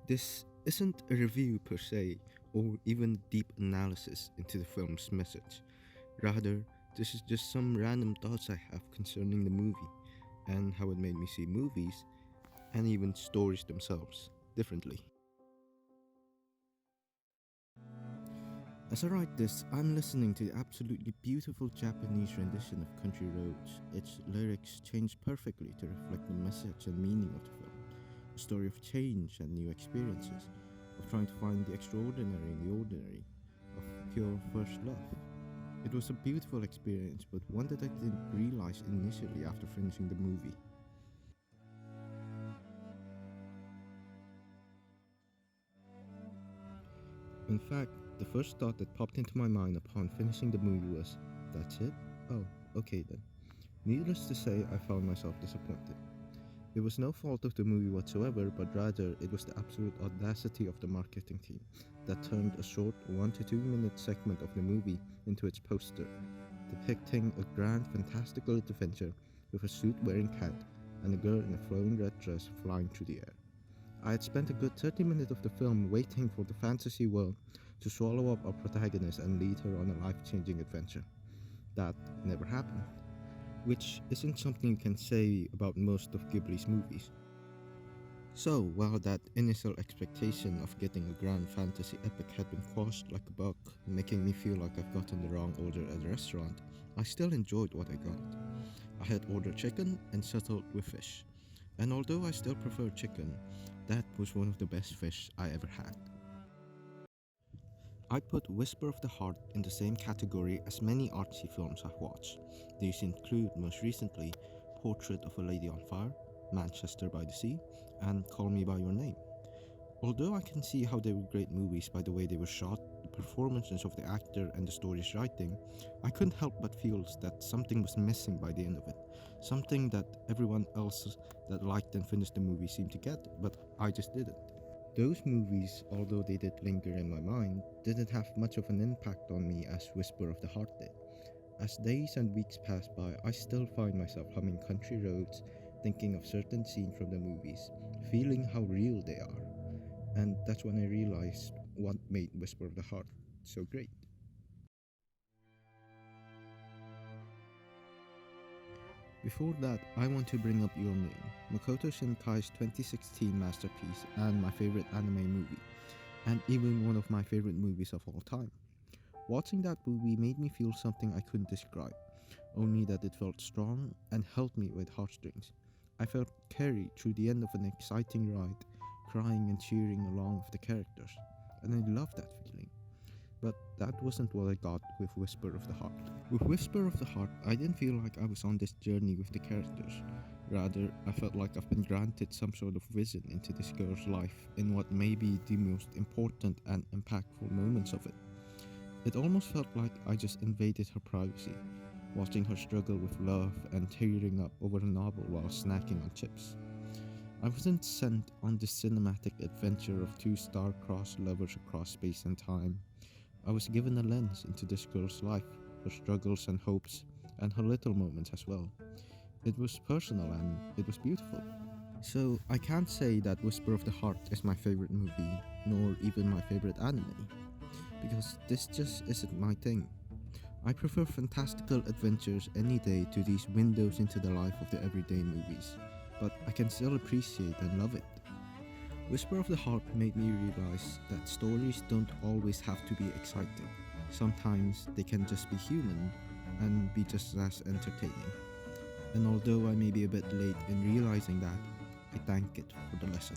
This isn't a review per se, or even deep analysis into the film's message. Rather, this is just some random thoughts I have concerning the movie, and how it made me see movies, and even stories themselves, differently. As I write this, I'm listening to the absolutely beautiful Japanese rendition of Country Roads. Its lyrics change perfectly to reflect the message and meaning of the film. A story of change and new experiences, of trying to find the extraordinary in the ordinary, of pure first love. It was a beautiful experience, but one that I didn't realize initially after finishing the movie. In fact, the first thought that popped into my mind upon finishing the movie was, that's it? Oh, okay then. Needless to say, I found myself disappointed. It was no fault of the movie whatsoever, but rather it was the absolute audacity of the marketing team that turned a short 1 to 2 minute segment of the movie into its poster, depicting a grand fantastical adventure with a suit wearing cat and a girl in a flowing red dress flying through the air. I had spent a good 30 minutes of the film waiting for the fantasy world to swallow up our protagonist and lead her on a life-changing adventure. That never happened, which isn't something you can say about most of Ghibli's movies. So, while that initial expectation of getting a grand fantasy epic had been quashed like a bug, making me feel like I've gotten the wrong order at a restaurant, I still enjoyed what I got. I had ordered chicken and settled with fish. And although I still prefer chicken, that was one of the best fish I ever had. I'd put Whisper of the Heart in the same category as many artsy films I've watched. These include, most recently, Portrait of a Lady on Fire, Manchester by the Sea, and Call Me by Your Name. Although I can see how they were great movies by the way they were shot, the performances of the actor, and the story's writing, I couldn't help but feel that something was missing by the end of it. Something that everyone else that liked and finished the movie seemed to get, but I just didn't. Those movies, although they did linger in my mind, didn't have much of an impact on me as Whisper of the Heart did. As days and weeks passed by, I still find myself humming Country Roads, thinking of certain scenes from the movies, feeling how real they are. And that's when I realized what made Whisper of the Heart so great. Before that, I want to bring up Your Name, Makoto Shinkai's 2016 masterpiece and my favorite anime movie, and even one of my favorite movies of all time. Watching that movie made me feel something I couldn't describe, only that it felt strong and held me with heartstrings. I felt carried through the end of an exciting ride, crying and cheering along with the characters, and I loved that feeling. But that wasn't what I got with Whisper of the Heart. With Whisper of the Heart, I didn't feel like I was on this journey with the characters. Rather, I felt like I've been granted some sort of vision into this girl's life in what may be the most important and impactful moments of it. It almost felt like I just invaded her privacy, watching her struggle with love and tearing up over a novel while snacking on chips. I wasn't sent on this cinematic adventure of two star-crossed lovers across space and time. I was given a lens into this girl's life, her struggles and hopes, and her little moments as well. It was personal and it was beautiful. So I can't say that Whisper of the Heart is my favorite movie, nor even my favorite anime, because this just isn't my thing. I prefer fantastical adventures any day to these windows into the life of the everyday movies, but I can still appreciate and love it. Whisper of the Heart made me realize that stories don't always have to be exciting. Sometimes they can just be human and be just as entertaining. And although I may be a bit late in realizing that, I thank it for the lesson.